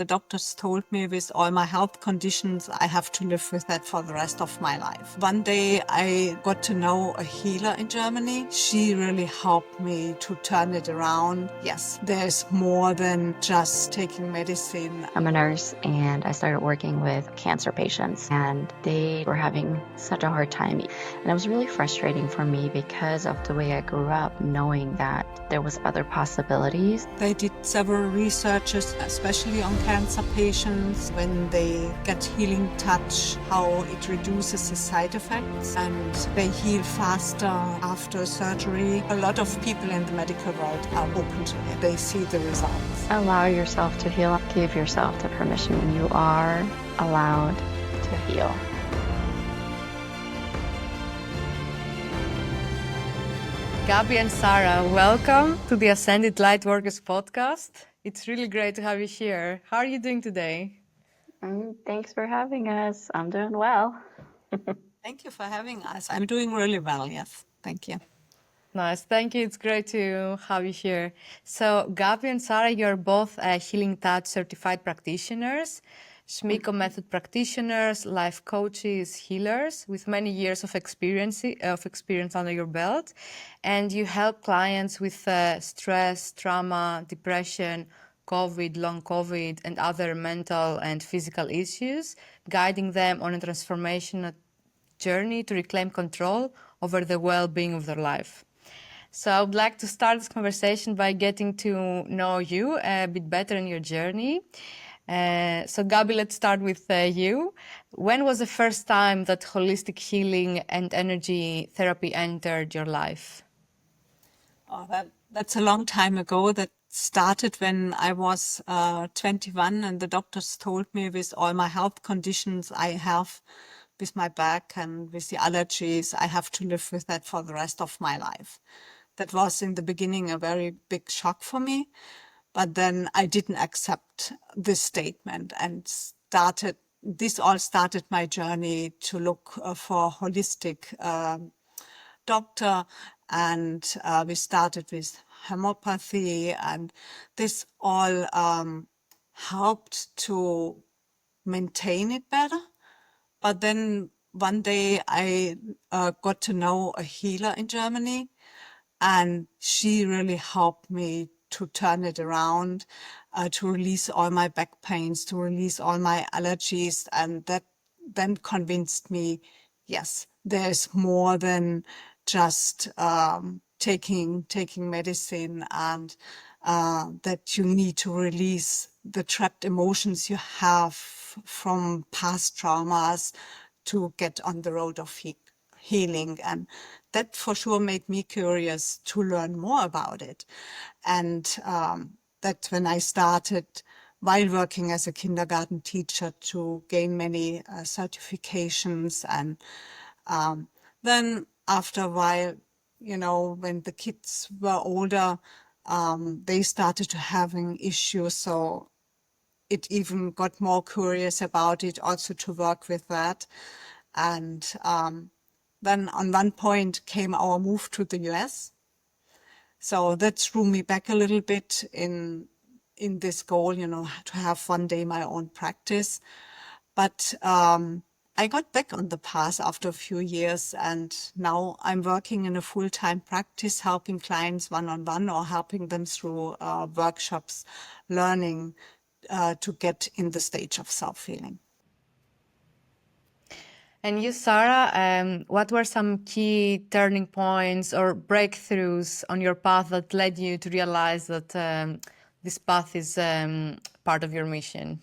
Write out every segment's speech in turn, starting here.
The doctors told me with all my health conditions, I have to live with that for the rest of my life. One day I got to know a healer in Germany. She really helped me to turn it around. Yes, there's more than just taking medicine. I'm a nurse and I started working with cancer patients and they were having such a hard time. And it was really frustrating for me because of the way I grew up, knowing that there was other possibilities. They did several researches, especially on cancer patients, when they get healing touch, how it reduces the side effects and they heal faster after surgery. A lot of people in the medical world are open to it. They see the results. Allow yourself to heal. Give yourself the permission. You are allowed to heal. Gabi and Sarah, welcome to the Ascended Lightworkers podcast. It's really great to have you here. How are you doing today? Thanks for having us. I'm doing well. Thank you for having us. I'm doing really well, yes. Thank you. Nice, thank you. It's great to have you here. So, Gabi and Sarah, you're both Healing Touch certified practitioners, Schmiko method practitioners, life coaches, healers with many years of experience under your belt, and you help clients with stress, trauma, depression, COVID, long COVID, and other mental and physical issues, guiding them on a transformational journey to reclaim control over the well-being of their life. So I would like to start this conversation by getting to know you a bit better in your journey. So Gabi, let's start with you. When was the first time that holistic healing and energy therapy entered your life? Oh, that's a long time ago. That started when I was 21 and the doctors told me with all my health conditions I have with my back and with the allergies, I have to live with that for the rest of my life. That was in the beginning a very big shock for me, but then I didn't accept this statement and this all started my journey to look for a holistic doctor, and we started with homeopathy, and this all helped to maintain it better. But then one day I got to know a healer in Germany, and she really helped me to turn it around, to release all my back pains, to release all my allergies. And that then convinced me, yes, there's more than just taking medicine, and that you need to release the trapped emotions you have from past traumas to get on the road of healing. And that for sure made me curious to learn more about it. And that's when I started, while working as a kindergarten teacher, to gain many certifications. And then after a while, when the kids were older, they started to having issues. So it even got more curious about it, also to work with that. And then on one point came our move to the US. So that threw me back a little bit in this goal, to have one day my own practice. But I got back on the path after a few years, and now I'm working in a full-time practice, helping clients one-on-one or helping them through workshops, learning to get in the stage of self-healing. And you, Sarah, what were some key turning points or breakthroughs on your path that led you to realize that this path is part of your mission?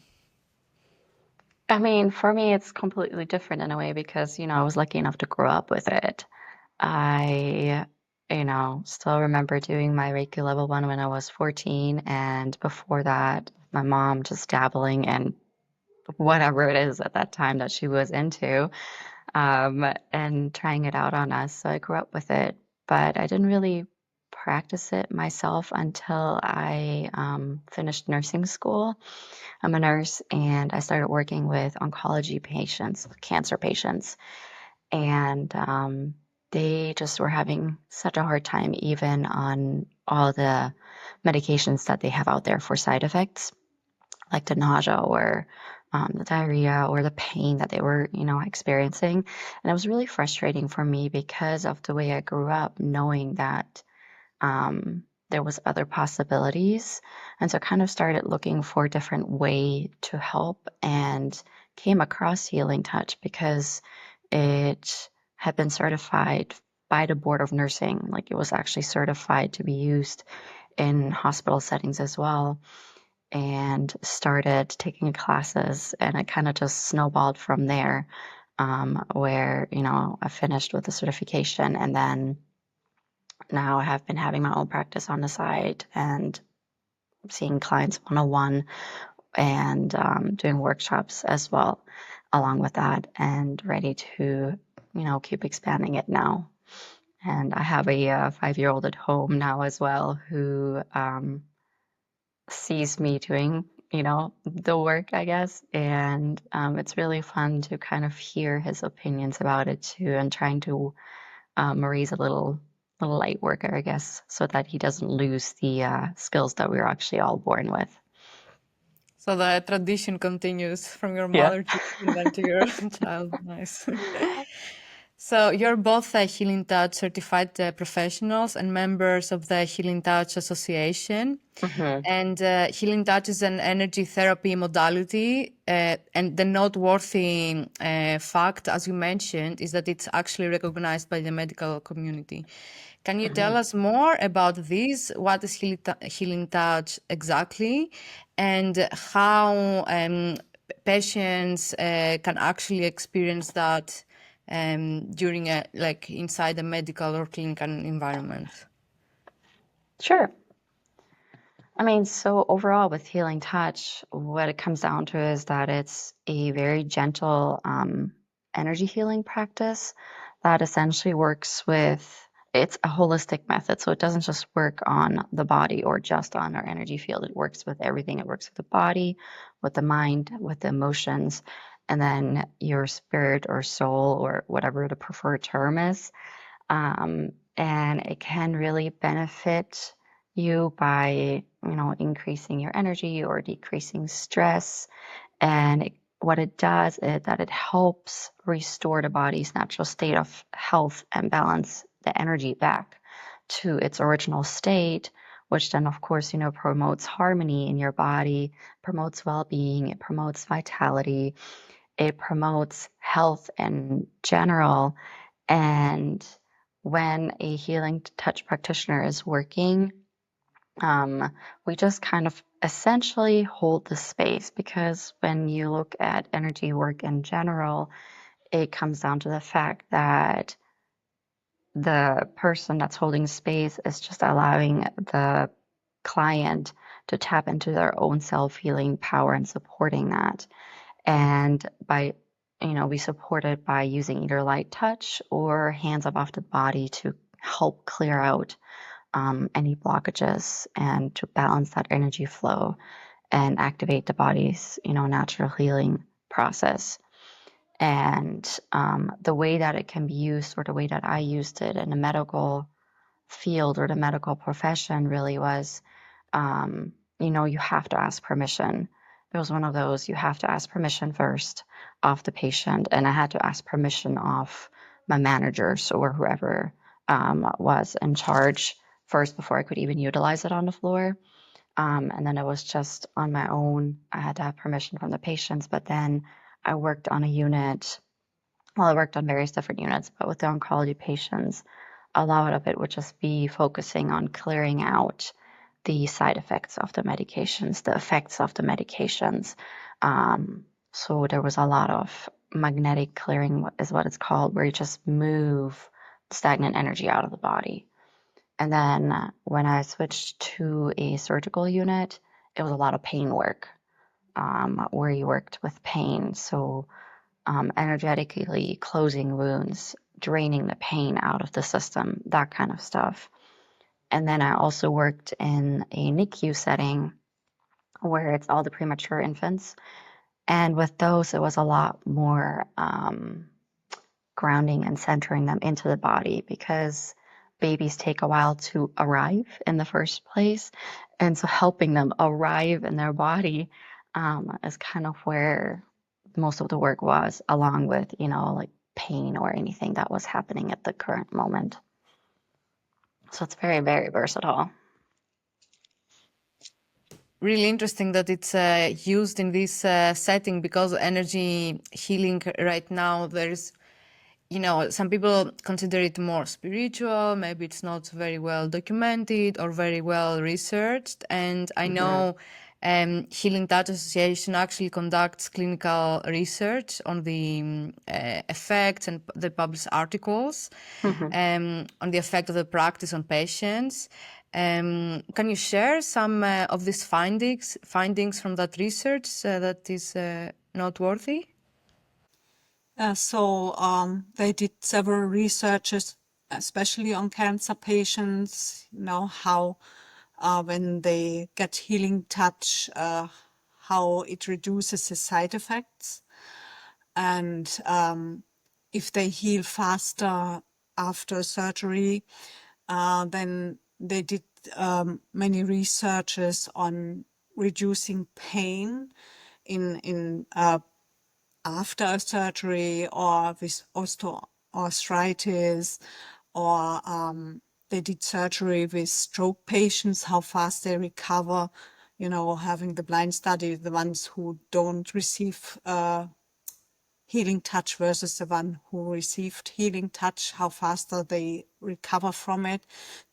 I mean, for me, it's completely different in a way because, I was lucky enough to grow up with it. I, still remember doing my Reiki level 1 when I was 14. And before that, my mom just dabbling in whatever it is at that time that she was into, and trying it out on us. So I grew up with it, but I didn't really practice it myself until I finished nursing school. I'm a nurse and I started working with oncology patients, cancer patients, and they just were having such a hard time even on all the medications that they have out there for side effects. like the nausea or the diarrhea or the pain that they were, experiencing. And it was really frustrating for me because of the way I grew up, knowing that there was other possibilities. And so I kind of started looking for a different way to help and came across Healing Touch because it had been certified by the Board of Nursing. Like, it was actually certified to be used in hospital settings as well, and started taking classes, and it kind of just snowballed from there, where, I finished with the certification, and then now I have been having my own practice on the side and seeing clients one-on-one and doing workshops as well along with that, and ready to, keep expanding it now. And I have a 5-year-old at home now as well who sees me doing, the work, I guess. And it's really fun to kind of hear his opinions about it too, and trying to raise a little light worker, I guess, so that he doesn't lose the skills that we were actually all born with. So the tradition continues from your Yeah. mother and then to your child. Nice. So you're both Healing Touch certified professionals and members of the Healing Touch Association. Mm-hmm. And Healing Touch is an energy therapy modality. And the noteworthy fact, as you mentioned, is that it's actually recognized by the medical community. Can you tell us more about this? What is Healing Touch exactly? And how patients can actually experience that during inside a medical or clinical environment? Sure. I mean, so overall with Healing Touch, what it comes down to is that it's a very gentle energy healing practice that essentially works with, it's a holistic method. So it doesn't just work on the body or just on our energy field. It works with everything. It works with the body, with the mind, with the emotions, and then your spirit or soul, or whatever the preferred term is. And it can really benefit you by, increasing your energy or decreasing stress. And what it does is that it helps restore the body's natural state of health and balance the energy back to its original state, which then, of course, promotes harmony in your body, promotes well-being, it promotes vitality, it promotes health in general. And when a Healing Touch practitioner is working, we just kind of essentially hold the space, because when you look at energy work in general, it comes down to the fact that the person that's holding space is just allowing the client to tap into their own self-healing power and supporting that. And by, we support it by using either light touch or hands up off the body to help clear out any blockages and to balance that energy flow and activate the body's, natural healing process. And the way that it can be used, or the way that I used it in the medical field or the medical profession, really was, you have to ask permission. It was one of those, you have to ask permission first of the patient. And I had to ask permission of my managers or whoever was in charge first before I could even utilize it on the floor. And then it was just on my own. I had to have permission from the patients, but then I worked on a unit. Well, I worked on various different units, but with the oncology patients, a lot of it would just be focusing on clearing out the side effects of the medications, the effects of the medications. So there was a lot of magnetic clearing, is what it's called, where you just move stagnant energy out of the body. And then when I switched to a surgical unit, it was a lot of pain work, where you worked with pain. So energetically closing wounds, draining the pain out of the system, that kind of stuff. And then I also worked in a NICU setting where it's all the premature infants. And with those, it was a lot more grounding and centering them into the body, because babies take a while to arrive in the first place. And so helping them arrive in their body is kind of where most of the work was, along with, like pain or anything that was happening at the current moment. So it's very, very versatile. Really interesting that it's used in this setting, because energy healing right now, there's, some people consider it more spiritual. Maybe it's not very well documented or very well researched. And I know Healing Touch Association actually conducts clinical research on the effects, and they publish articles on the effect of the practice on patients. Can you share some of these findings from that research that is noteworthy? So they did several researches, especially on cancer patients, how when they get healing touch, how it reduces the side effects. And if they heal faster after surgery, then they did many researches on reducing pain in after a surgery, or with osteoarthritis, or they did surgery with stroke patients, how fast they recover, having the blind study, the ones who don't receive healing touch versus the one who received healing touch, how faster they recover from it.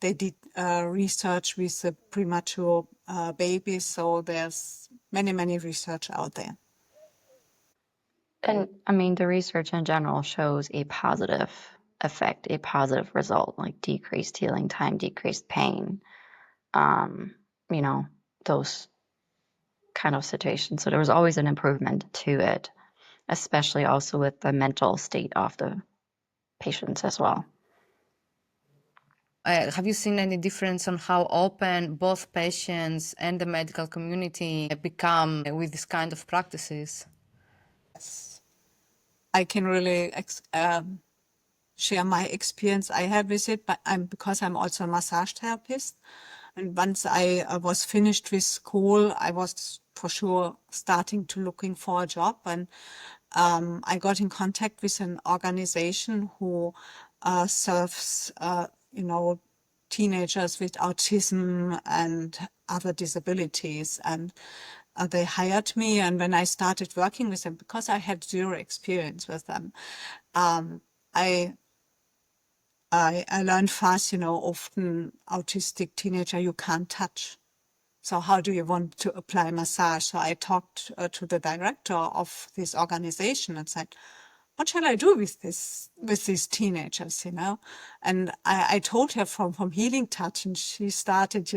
They did research with the premature babies, so there's many research out there. And I mean, the research in general shows a positive effect, a positive result, like decreased healing time, decreased pain, those kind of situations. So there was always an improvement to it, especially also with the mental state of the patients as well. Have you seen any difference on how open both patients and the medical community become with this kind of practices? Yes. I can really share my experience I had with it, but because I'm also a massage therapist. And once I was finished with school, I was for sure starting to looking for a job. And I got in contact with an organization who serves, teenagers with autism and other disabilities. And they hired me. And when I started working with them, because I had zero experience with them, I learned fast, often autistic teenager you can't touch. So how do you want to apply massage? So I talked to the director of this organization and said, what shall I do with these teenagers, And I told her from Healing Touch, and she started,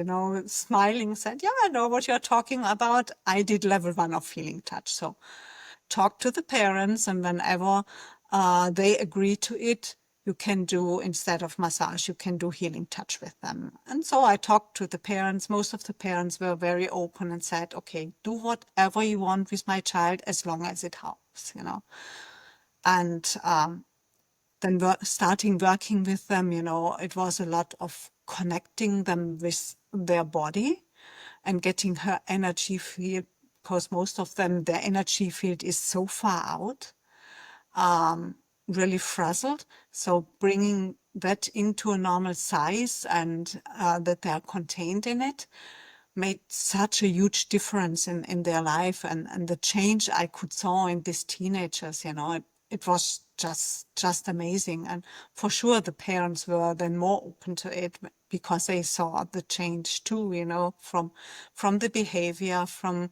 smiling, said, yeah, I know what you're talking about. I did level 1 of Healing Touch. So talk to the parents, and whenever they agree to it, you can do, instead of massage, you can do healing touch with them. And so I talked to the parents. Most of the parents were very open and said, okay, do whatever you want with my child as long as it helps, And then starting working with them, it was a lot of connecting them with their body and getting her energy field, because most of them, their energy field is so far out, really frazzled. So bringing that into a normal size, and that they are contained in it, made such a huge difference in their life, and the change I could saw in these teenagers, it was just amazing. And for sure the parents were then more open to it, because they saw the change too, from the behavior, from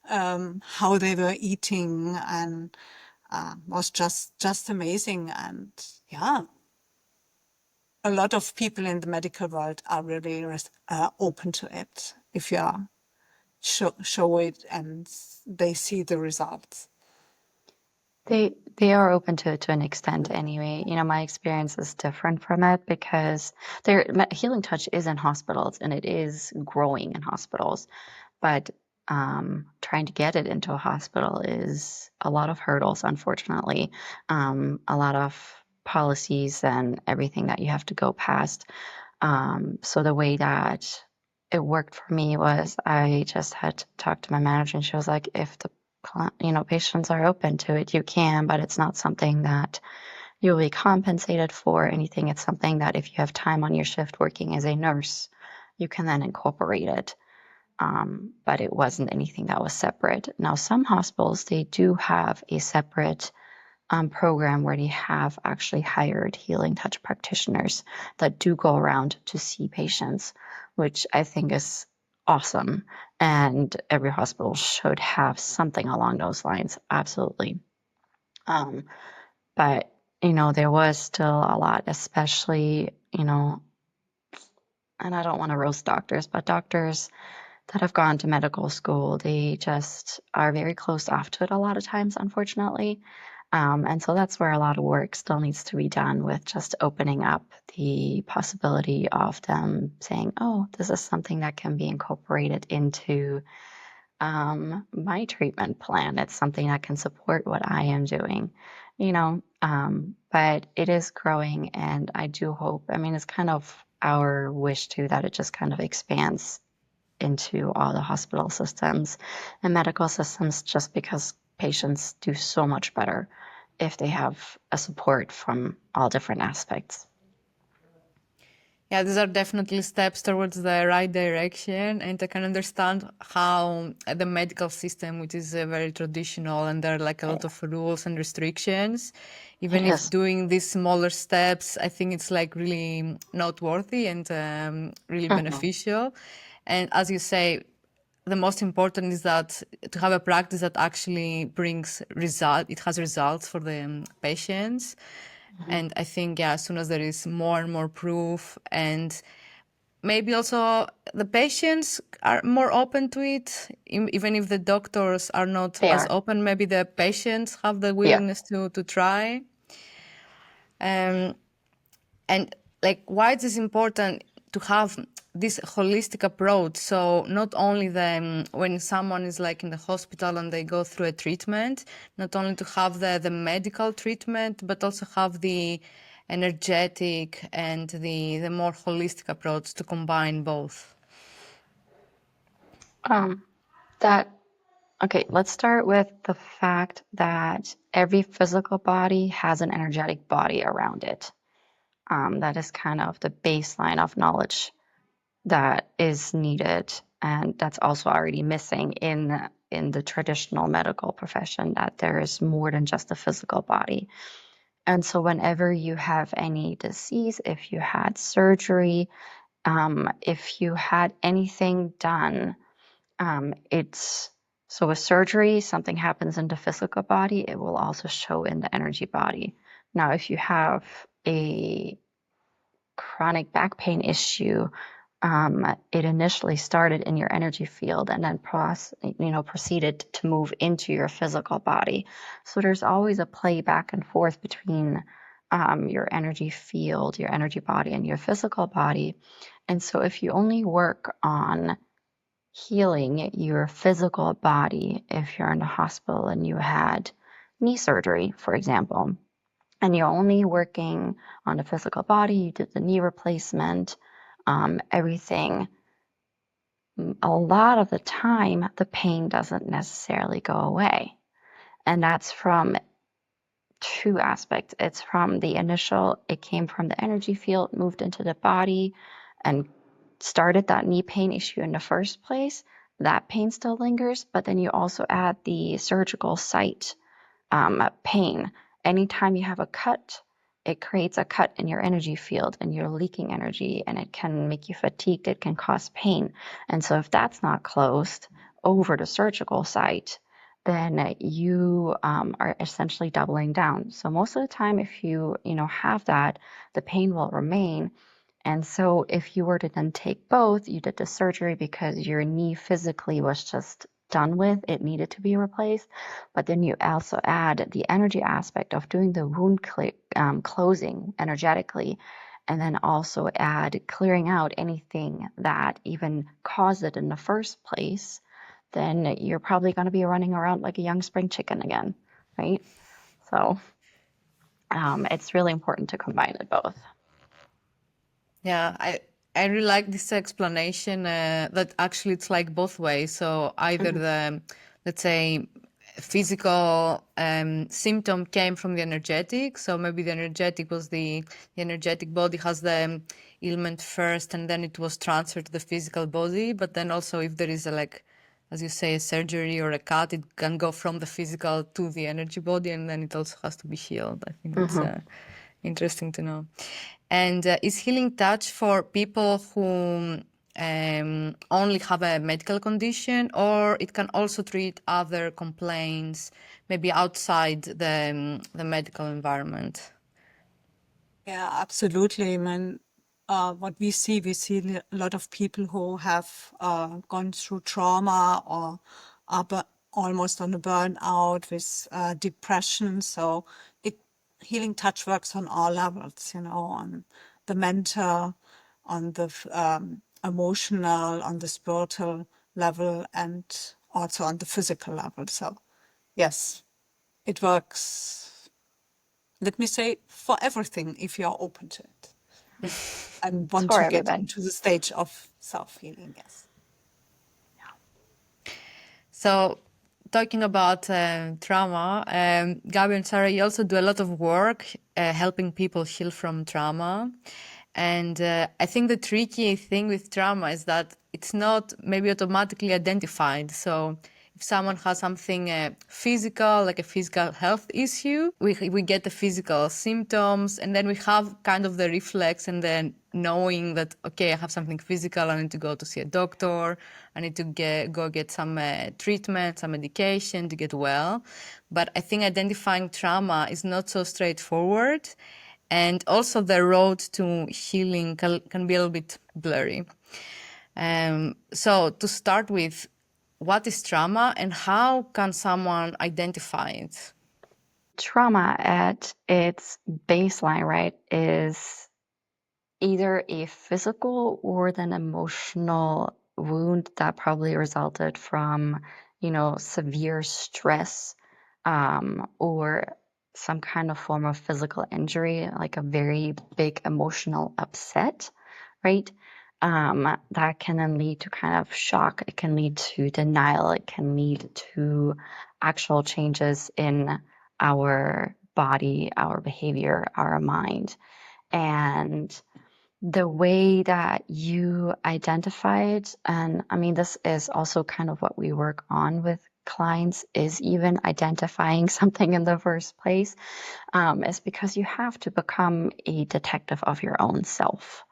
how they were eating, and was just amazing. And yeah, a lot of people in the medical world are really open to it if you show it and they see the results. They are open to it to an extent anyway. My experience is different from it, because Healing Touch is in hospitals and it is growing in hospitals, but trying to get it into a hospital is a lot of hurdles, unfortunately. A lot of policies and everything that you have to go past. So the way that it worked for me was I just had to talk to my manager, and she was like, if the patients are open to it, you can, but it's not something that you'll be compensated for or anything. It's something that if you have time on your shift working as a nurse, you can then incorporate it. But it wasn't anything that was separate. Now, some hospitals, they do have a separate program where they have actually hired healing touch practitioners that do go around to see patients, which I think is awesome. And every hospital should have something along those lines. Absolutely. But, there was still a lot, especially, and I don't want to roast doctors, but doctors that have gone to medical school, they just are very closed off to it a lot of times, unfortunately. And so that's where a lot of work still needs to be done with just opening up the possibility of them saying, oh, this is something that can be incorporated into my treatment plan. It's something that can support what I am doing, but it is growing, and I do hope, it's kind of our wish too, that it just kind of expands into all the hospital systems and medical systems, just because patients do so much better if they have a support from all different aspects. Yeah, these are definitely steps towards the right direction, and I can understand how the medical system, which is very traditional, and there are like a lot of rules and restrictions, even if Yes. doing these smaller steps, I think it's like really noteworthy and really beneficial. And as you say, the most important is that to have a practice that actually brings it has results for the patients. And I think, as soon as there is more and more proof, and maybe also the patients are more open to it, even if the doctors are not They as are. open, maybe the patients have the Yeah. willingness to try. And like, why it is important to have this holistic approach? So not only when someone is like in the hospital and they go through a treatment, not only to have the medical treatment, but also have the energetic and the more holistic approach to combine both. Okay, let's start with the fact that every physical body has an energetic body around it. That is kind of the baseline of knowledge that is needed, and that's also already missing in the traditional medical profession, that there is more than just the physical body. And so whenever you have any disease, if you had surgery, if you had anything done, so with surgery, something happens in the physical body, it will also show in the energy body. Now, if you have a chronic back pain issue, it initially started in your energy field and then proceeded to move into your physical body. So there's always a play back and forth between your energy field, your energy body, and your physical body. And so if you only work on healing your physical body, if you're in the hospital and you had knee surgery, for example, and you're only working on the physical body, you did the knee replacement, everything, a lot of the time, the pain doesn't necessarily go away. And that's from two aspects. It's from the initial, it came from the energy field, moved into the body, and started that knee pain issue in the first place. That pain still lingers, but then you also add the surgical site pain. Anytime you have a cut, it creates a cut in your energy field and you're leaking energy, and it can make you fatigued. It can cause pain. And so if that's not closed over the surgical site, then you are essentially doubling down. So most of the time, if you have that, the pain will remain. And so if you were to then take both, you did the surgery because your knee physically was just done with, it needed to be replaced. But then you also add the energy aspect of doing the wound closing energetically, and then also add clearing out anything that even caused it in the first place, then you're probably going to be running around like a young spring chicken again, right? So it's really important to combine it both. Yeah, I really like this explanation that actually it's like both ways. So either the, let's say, physical symptom came from the energetic. So maybe the energetic was the energetic body has the ailment first, and then it was transferred to the physical body. But then also if there is a, like, as you say, a surgery or a cut, it can go from the physical to the energy body, and then it also has to be healed. I think that's interesting to know. And is healing touch for people who only have a medical condition, or it can also treat other complaints, maybe outside the medical environment? Yeah, absolutely. I mean, what we see a lot of people who have gone through trauma or are almost on a burnout with depression. So healing touch works on all levels, on the mental, on the emotional, on the spiritual level, and also on the physical level. So yes, it works, let me say, for everything if you're open to it and It's want for to get everybody. into the stage of self-healing. Yes. So, talking about trauma, Gabi and Sarah, you also do a lot of work helping people heal from trauma. And I think the tricky thing with trauma is that it's not maybe automatically identified. So, if someone has something physical, like a physical health issue, we get the physical symptoms, and then we have kind of the reflex and then knowing that, okay, I have something physical, I need to go to see a doctor, I need to go get some treatment, some medication to get well. But I think identifying trauma is not so straightforward. And also the road to healing can be a little bit blurry. So to start with, what is trauma and how can someone identify it? Trauma at its baseline, right, is either a physical or an emotional wound that probably resulted from, severe stress, or some kind of form of physical injury, like a very big emotional upset, right? That can then lead to kind of shock. It can lead to denial. It can lead to actual changes in our body, our behavior, our mind. And the way that you identify it, and I mean, this is also kind of what we work on with clients, is even identifying something in the first place, is because you have to become a detective of your own self,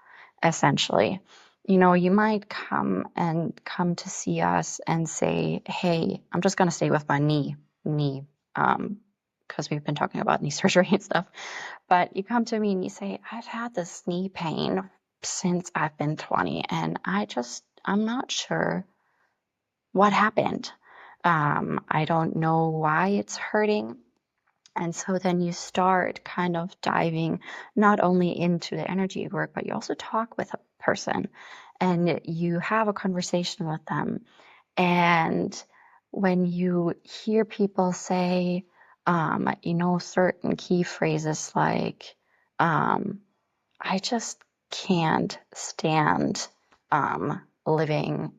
essentially. You might come to see us and say, hey, I'm just going to stay with my knee, because we've been talking about knee surgery and stuff. But you come to me and you say, I've had this knee pain since I've been 20, and I'm not sure what happened. I don't know why it's hurting. And so then you start kind of diving not only into the energy work, but you also talk with a person and you have a conversation with them. And when you hear people say, certain key phrases like, I just can't stand living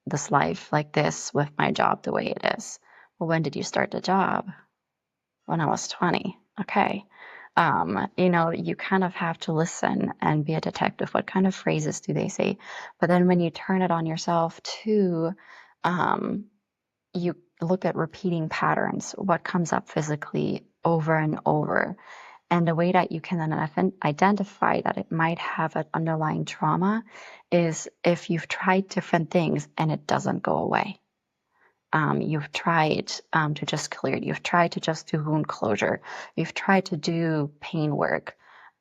this life like this with my job the way it is. Well, when did you start the job? When I was 20. Okay. You kind of have to listen and be a detective. What kind of phrases do they say? But then when you turn it on yourself too, you look at repeating patterns, what comes up physically over and over. And the way that you can then identify that it might have an underlying trauma is if you've tried different things and it doesn't go away. You've tried to just clear it. You've tried to just do wound closure. You've tried to do pain work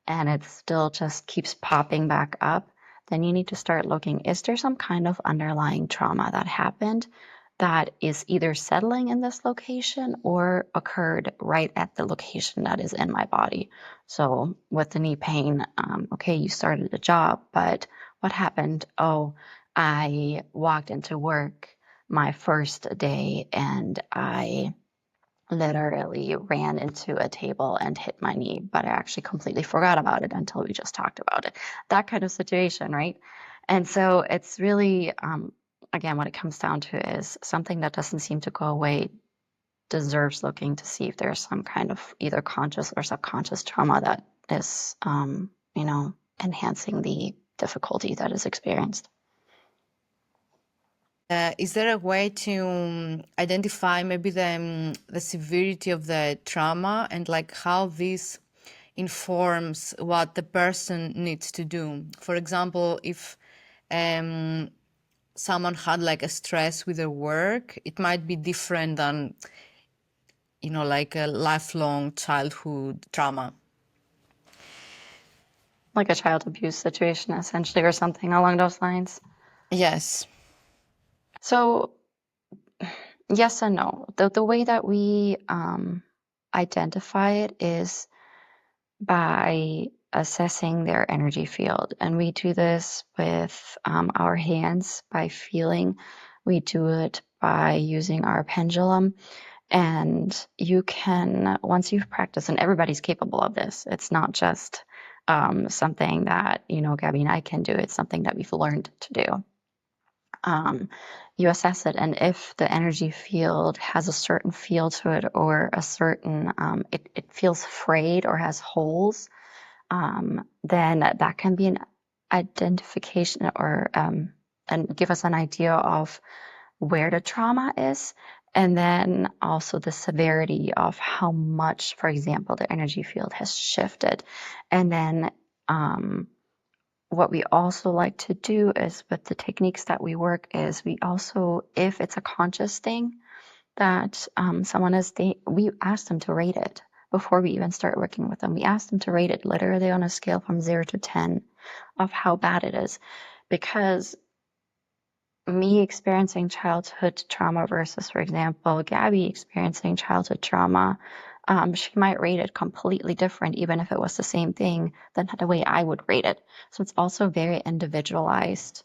and it still just keeps popping back up. Then you need to start looking, is there some kind of underlying trauma that happened that is either settling in this location or occurred right at the location that is in my body? So with the knee pain, okay, you started a job, but what happened? Oh, I walked into work my first day and I literally ran into a table and hit my knee, but I actually completely forgot about it until we just talked about it. That kind of situation, right? And so it's really, again, what it comes down to is something that doesn't seem to go away deserves looking to see if there's some kind of either conscious or subconscious trauma that is, enhancing the difficulty that is experienced. Is there a way to identify maybe the severity of the trauma and like how this informs what the person needs to do? For example, if someone had like a stress with their work, it might be different than, like a lifelong childhood trauma. Like a child abuse situation, essentially, or something along those lines. Yes. So, yes and no. The way that we identify it is by assessing their energy field. And we do this with our hands by feeling. We do it by using our pendulum. And you can, once you've practiced, and everybody's capable of this, it's not just something that, Gabi and I can do, it's something that we've learned to do. You assess it, and if the energy field has a certain feel to it or a certain, it feels frayed or has holes, then that can be an identification or and give us an idea of where the trauma is, and then also the severity of how much, for example, the energy field has shifted. And then what we also like to do is with the techniques that we work is we also, if it's a conscious thing that someone is, we ask them to rate it before we even start working with them. We ask them to rate it literally on a scale from 0 to 10 of how bad it is. Because me experiencing childhood trauma versus, for example, Gabi experiencing childhood trauma, she might rate it completely different, even if it was the same thing, than the way I would rate it. So it's also a very individualized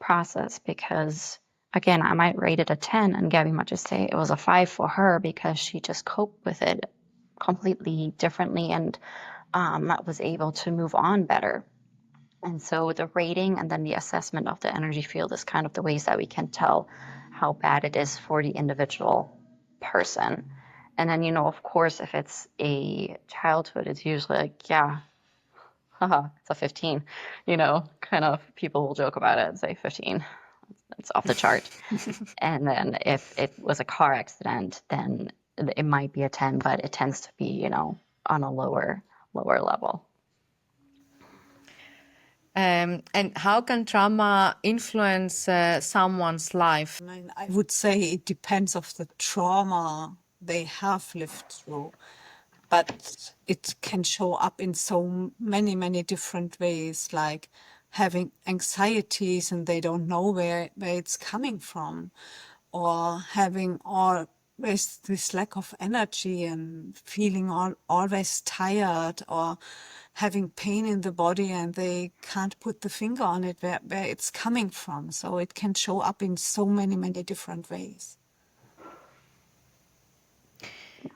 process because, again, I might rate it a 10 and Gabi might just say it was a 5 for her because she just coped with it completely differently and was able to move on better. And so the rating and then the assessment of the energy field is kind of the ways that we can tell how bad it is for the individual person. And then, of course, if it's a childhood, it's usually like, yeah, haha, it's a 15, kind of people will joke about it and say 15, it's off the chart. And then if it was a car accident, then it might be a 10, but it tends to be, on a lower level. And how can trauma influence someone's life? I would say it depends of the trauma they have lived through, but it can show up in so many, many different ways, like having anxieties and they don't know where it's coming from, or having always this lack of energy and feeling always tired, or having pain in the body and they can't put the finger on it where it's coming from. So it can show up in so many, many different ways.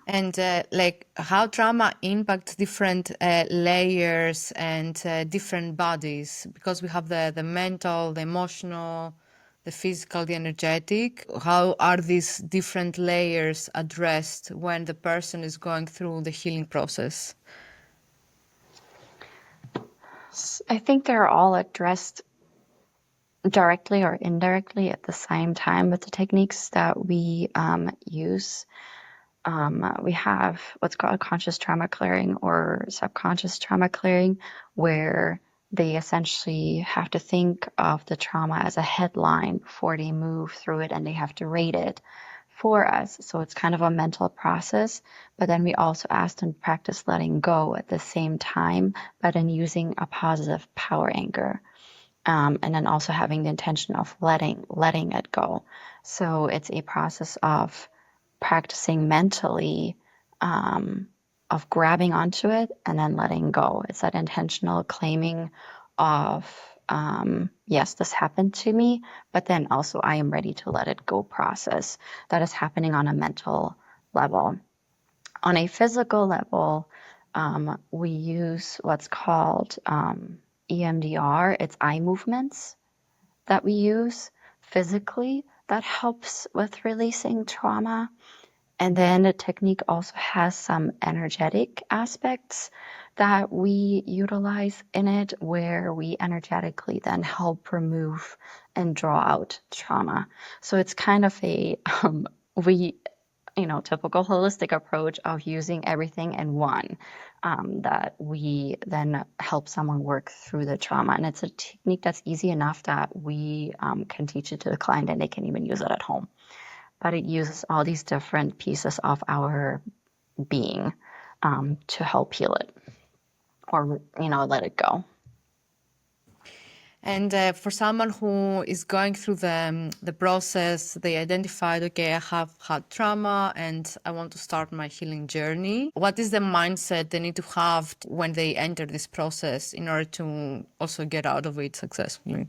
And like how trauma impacts different layers and different bodies, because we have the mental, the emotional, the physical, the energetic. How are these different layers addressed when the person is going through the healing process? I think they're all addressed directly or indirectly at the same time with the techniques that we use. We have what's called conscious trauma clearing or subconscious trauma clearing, where they essentially have to think of the trauma as a headline before they move through it, and they have to rate it for us. So it's kind of a mental process, but then we also ask them to practice letting go at the same time, but then using a positive power anchor. And then also having the intention of letting it go. So it's a process of practicing mentally, of grabbing onto it and then letting go. It's that intentional claiming of, yes, this happened to me, but then also I am ready to let it go process that is happening on a mental level. On a physical level, we use what's called EMDR. It's eye movements that we use physically that helps with releasing trauma. And then the technique also has some energetic aspects that we utilize in it, where we energetically then help remove and draw out trauma. So it's kind of a typical holistic approach of using everything in one, that we then help someone work through the trauma. And it's a technique that's easy enough that we can teach it to the client and they can even use it at home. But it uses all these different pieces of our being to help heal it or, let it go. And for someone who is going through the process, they identified, okay, I have had trauma and I want to start my healing journey. What is the mindset they need to have when they enter this process in order to also get out of it successfully?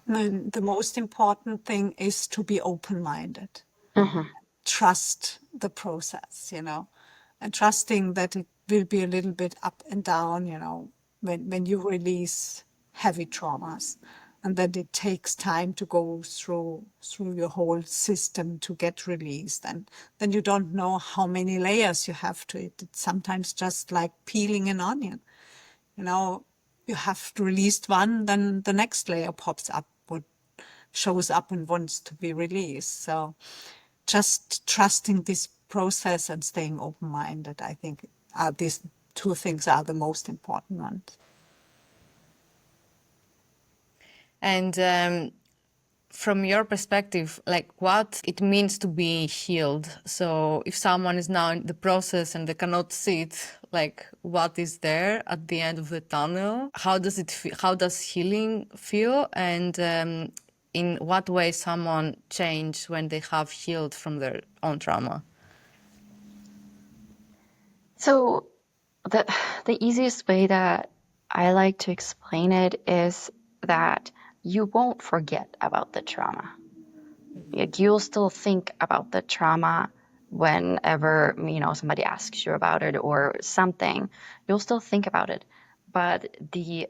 And the most important thing is to be open-minded. Mm-hmm. Trust the process, and trusting that it will be a little bit up and down, when you release heavy traumas, and that it takes time to go through your whole system to get released. And then you don't know how many layers you have to it. It's sometimes just like peeling an onion. You have released one, then the next layer pops up, shows up and wants to be released. So just trusting this process and staying open-minded, I think these two things are the most important ones. And from your perspective, like what it means to be healed. So if someone is now in the process and they cannot see it, like what is there at the end of the tunnel? How does it feel? How does healing feel? And in what way someone change when they have healed from their own trauma? So the easiest way that I like to explain it is that you won't forget about the trauma. You'll still think about the trauma whenever, somebody asks you about it or something. You'll still think about it. But the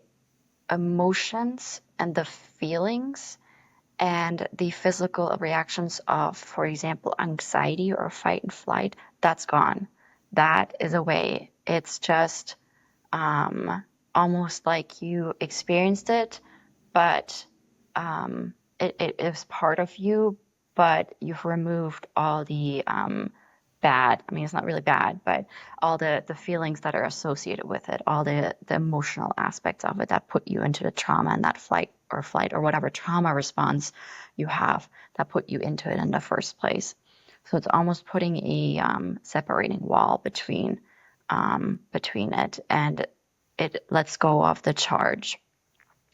emotions and the feelings and the physical reactions of, for example, anxiety or fight and flight, that's gone. That is away. It's just almost like you experienced it, but it is part of you, but you've removed all the bad, it's not really bad, but all the feelings that are associated with it, all the emotional aspects of it that put you into the trauma and that flight or whatever trauma response you have that put you into it in the first place. So it's almost putting a separating wall between it, and it lets go of the charge.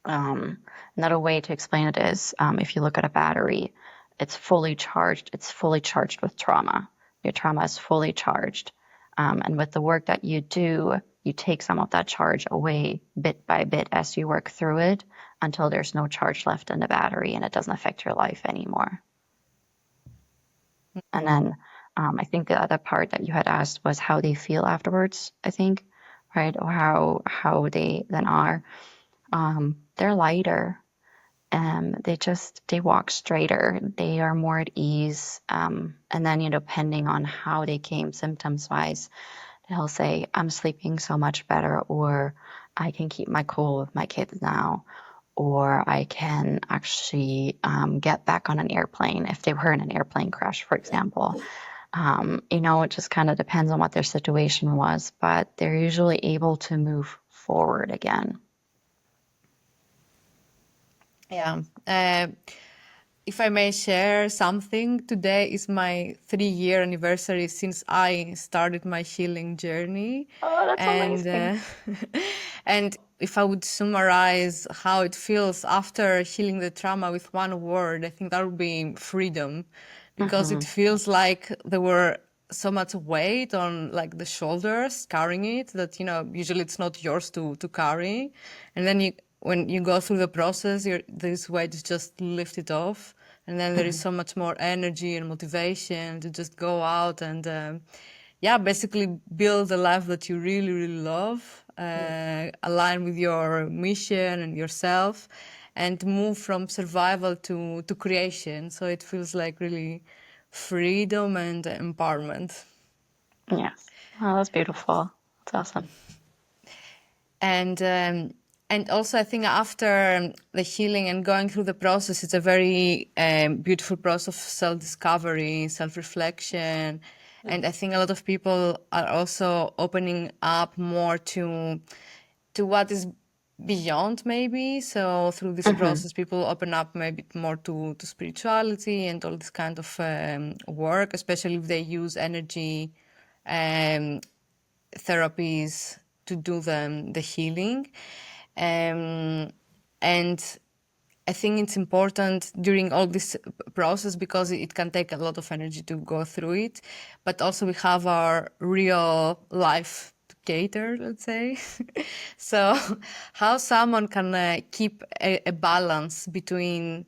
Another way to explain it is if you look at a battery, it's fully charged. It's fully charged with trauma. Your trauma is fully charged. And with the work that you do, you take some of that charge away bit by bit as you work through it until there's no charge left in the battery and it doesn't affect your life anymore. And then I think the other part that you had asked was how they feel afterwards, I think, right? Or how they then are. They're lighter. They walk straighter. They are more at ease. And then, depending on how they came symptoms wise, they'll say, I'm sleeping so much better, or I can keep my cool with my kids now, or I can actually get back on an airplane if they were in an airplane crash, for example. It just kind of depends on what their situation was, but they're usually able to move forward again. Yeah. If I may share something, today is my 3-year anniversary since I started my healing journey. Oh, that's amazing. And if I would summarize how it feels after healing the trauma with one word, I think that would be freedom, because it feels like there were so much weight on like the shoulders carrying it that, usually it's not yours to carry. And then when you go through the process, this weight is just lifted off and then there is so much more energy and motivation to just go out and basically build a life that you really, really love, align with your mission and yourself, and move from survival to creation. So it feels like really freedom and empowerment. Yes. Oh, that's beautiful. That's awesome. And also, I think after the healing and going through the process, it's a very beautiful process of self-discovery, self-reflection, and I think a lot of people are also opening up more to what is beyond, maybe. So through this process, people open up maybe more to spirituality and all this kind of work, especially if they use energy therapies to do the healing. And I think it's important during all this process because it can take a lot of energy to go through it, but also we have our real life to cater, let's say. So how someone can keep a balance between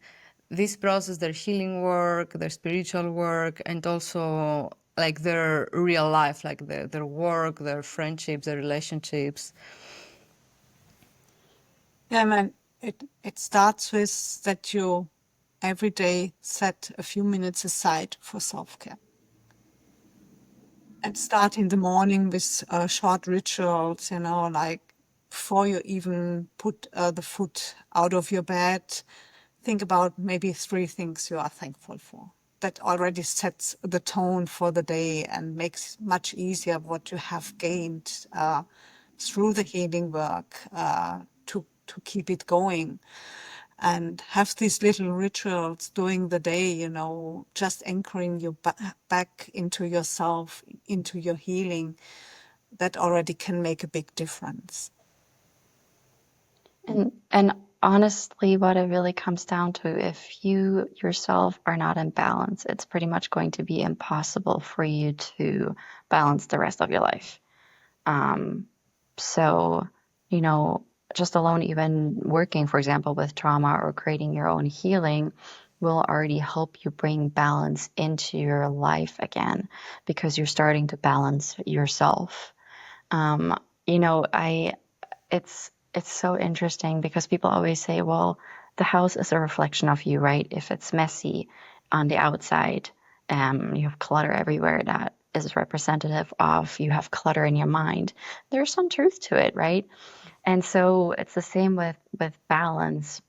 this process, their healing work, their spiritual work, and also like their real life, like their work, their friendships, their relationships. Yeah, man, it starts with that you every day set a few minutes aside for self-care. And start in the morning with short rituals, like before you even put the foot out of your bed, think about maybe 3 things you are thankful for. That already sets the tone for the day and makes much easier what you have gained through the healing work to keep it going. And have these little rituals during the day, just anchoring you back into yourself, into your healing, that already can make a big difference. And honestly, what it really comes down to, if you yourself are not in balance, it's pretty much going to be impossible for you to balance the rest of your life. So, just alone, even working, for example, with trauma or creating your own healing will already help you bring balance into your life again, because you're starting to balance yourself. It's so interesting because people always say, well, the house is a reflection of you, right? If it's messy on the outside, you have clutter everywhere, that is representative of you have clutter in your mind. There's some truth to it, right? And so it's the same with balance.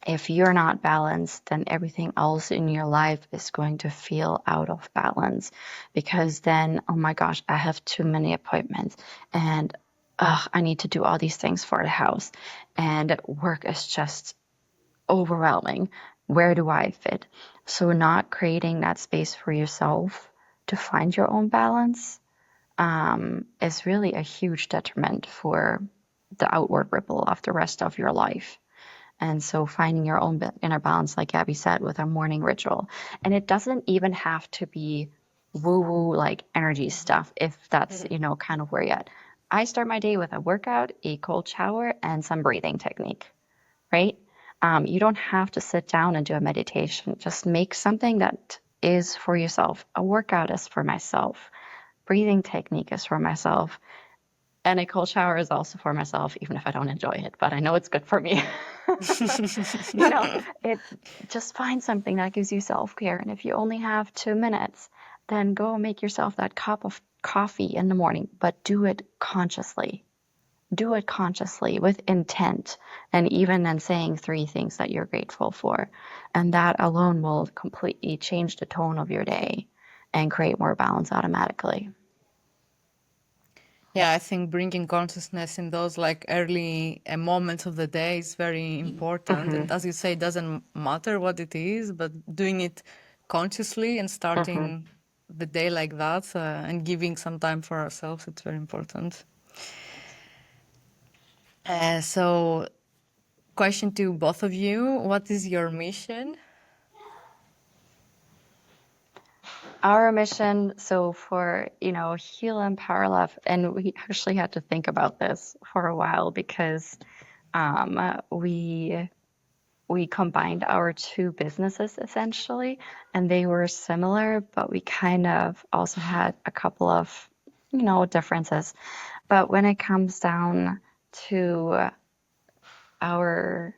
If you're not balanced, then everything else in your life is going to feel out of balance, because then, oh my gosh, I have too many appointments and I need to do all these things for the house, and work is just overwhelming. Where do I fit? So not creating that space for yourself to find your own balance is really a huge detriment for the outward ripple of the rest of your life. And so finding your own inner balance, like Gabi said, with our morning ritual. And it doesn't even have to be woo-woo like energy stuff, if that's, kind of where you're at. I start my day with a workout, a cold shower, and some breathing technique, right? You don't have to sit down and do a meditation. Just make something that is for yourself. A workout is for myself. Breathing technique is for myself. And a cold shower is also for myself, even if I don't enjoy it, but I know it's good for me. Just find something that gives you self-care. And if you only have 2 minutes, then go make yourself that cup of coffee in the morning, but do it consciously. Do it consciously with intent, and even then saying 3 things that you're grateful for. And that alone will completely change the tone of your day and create more balance automatically. Yeah, I think bringing consciousness in those like early moments of the day is very important. And as you say, it doesn't matter what it is, but doing it consciously and starting the day like that and giving some time for ourselves, it's very important. So, question to both of you, what is your mission? Our mission, so for, Heal, Empower, Love, and we actually had to think about this for a while because we we combined our two businesses essentially, and they were similar, but we kind of also had a couple of, differences. But when it comes down to our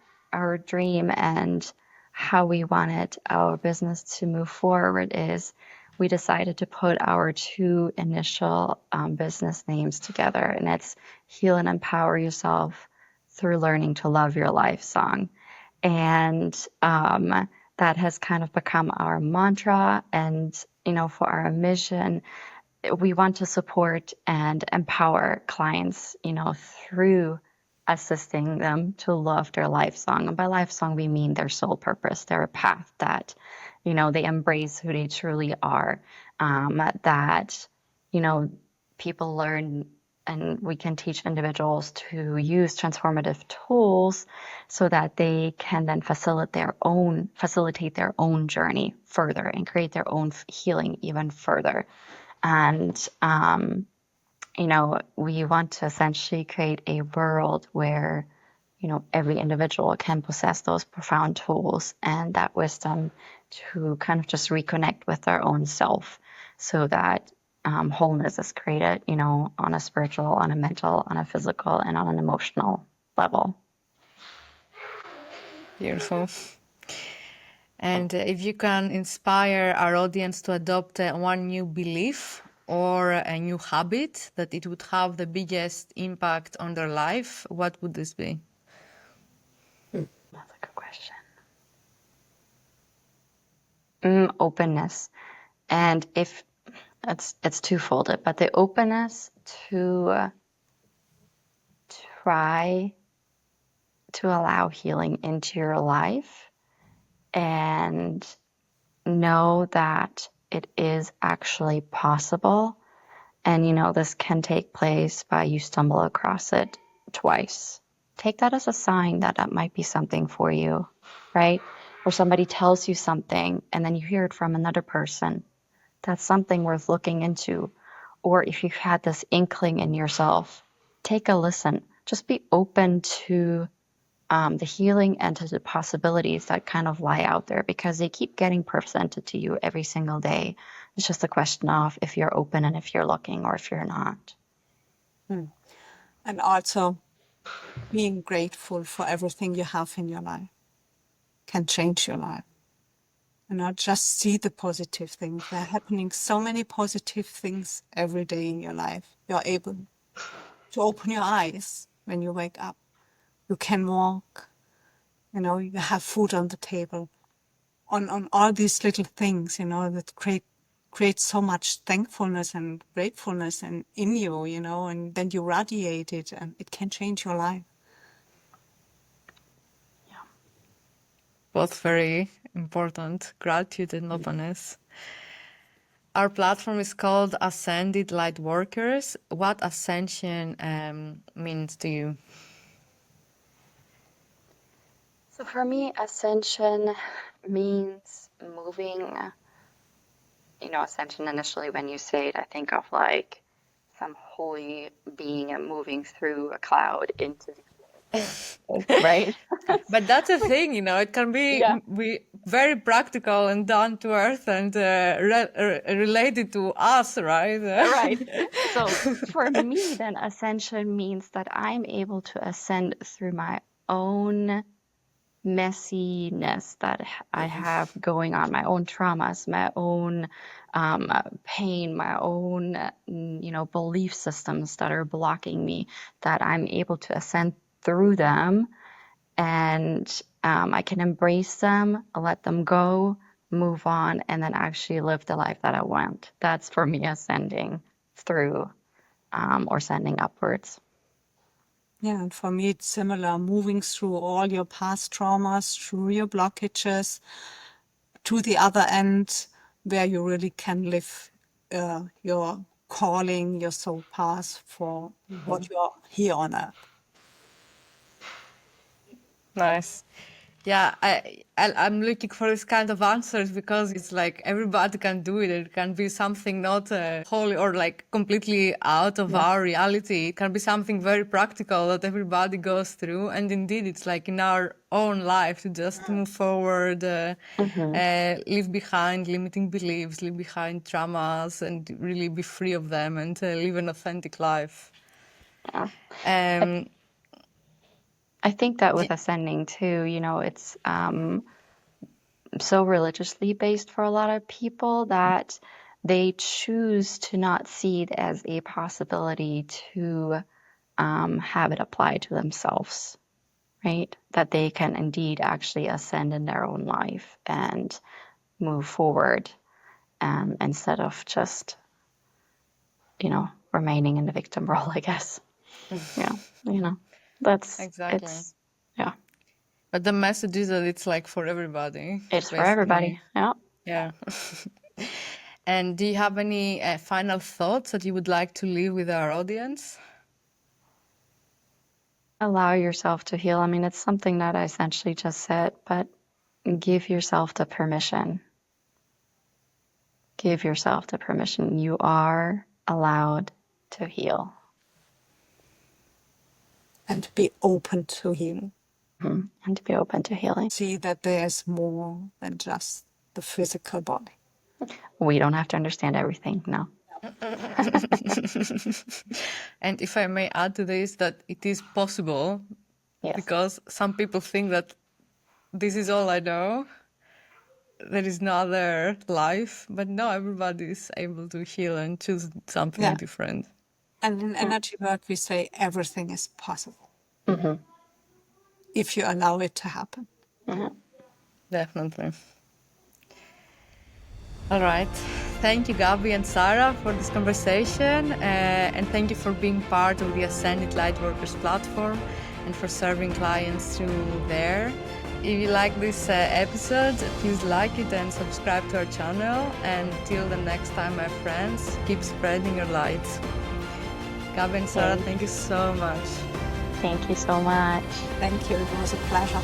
dream and how we wanted our business to move forward is we decided to put our two initial business names together, and it's Heal and Empower Yourself Through Learning to Love Your Life song. And that has kind of become our mantra. And, for our mission, we want to support and empower clients, through assisting them to love their life song. And by life song, we mean their soul purpose, their path that, they embrace who they truly are, that, people learn and we can teach individuals to use transformative tools so that they can then facilitate their own journey further and create their own healing even further. And, we want to essentially create a world where, every individual can possess those profound tools and that wisdom to kind of just reconnect with their own self so that wholeness is created, on a spiritual, on a mental, on a physical, and on an emotional level. Beautiful. And if you can inspire our audience to adopt one new belief or a new habit that it would have the biggest impact on their life, what would this be? That's a good question. Openness. And if it's twofold, but the openness to try to allow healing into your life and know that it is actually possible. And, this can take place by you stumble across it twice. Take that as a sign that that might be something for you, right? Or somebody tells you something and then you hear it from another person. That's something worth looking into. Or if you've had this inkling in yourself, take a listen. Just be open to the healing and to the possibilities that kind of lie out there because they keep getting presented to you every single day. It's just a question of if you're open and if you're looking or if you're not. And also being grateful for everything you have in your life can change your life. And not just see the positive things. There are happening so many positive things every day in your life. You're able to open your eyes when you wake up. You can walk, you have food on the table. On all these little things, that create so much thankfulness and gratefulness in you, and then you radiate it and it can change your life. Both very important, gratitude and openness. Our platform is called Ascended Light Workers. What ascension means to you? So for me, ascension means moving. Ascension initially, when you say it, I think of like some holy being moving through a cloud into the right? But that's a thing, it can be very practical and down to earth and related to us, right? Right. So for me, then ascension means that I'm able to ascend through my own messiness that I have going on, my own traumas, my own pain, my own, belief systems that are blocking me, that I'm able to ascend through them and I can embrace them, let them go, move on, and then actually live the life that I want. That's for me ascending through or sending upwards. Yeah, and for me it's similar, moving through all your past traumas, through your blockages, to the other end where you really can live your calling, your soul path for what you're here on earth. Nice. Yeah, I'm looking for this kind of answers because it's like everybody can do it. It can be something not wholly or like completely out of our reality. It can be something very practical that everybody goes through. And indeed, it's like in our own life to just move forward, leave behind limiting beliefs, leave behind traumas, and really be free of them and live an authentic life. Yeah. Um, I think that with ascending too, it's so religiously based for a lot of people that they choose to not see it as a possibility to have it applied to themselves, right? That they can indeed actually ascend in their own life and move forward instead of just, remaining in the victim role, I guess. Yeah, exactly. yeah. But the message is that it's like for everybody. It's for basically. everybody. Yeah. Yeah. And do you have any final thoughts that you would like to leave with our audience? Allow yourself to heal. I mean, it's something that I essentially just said, but give yourself the permission. Give yourself the permission. You are allowed to heal. And be open to healing. And to be open to healing. See that there's more than just the physical body. We don't have to understand everything, no. And if I may add to this, that it is possible, Yes. because some people think that this is all I know. There is no other life, but no, everybody is able to heal and choose something different. And in energy work, we say everything is possible. If you allow it to happen. Definitely. All right. Thank you, Gabi and Sarah, for this conversation. And thank you for being part of the Ascended Lightworkers platform and for serving clients through there. If you like this episode, please like it and subscribe to our channel. And till the next time, my friends, keep spreading your light. Gabi and Sarah, thank you so much. Thank you so much. Thank you. It was a pleasure.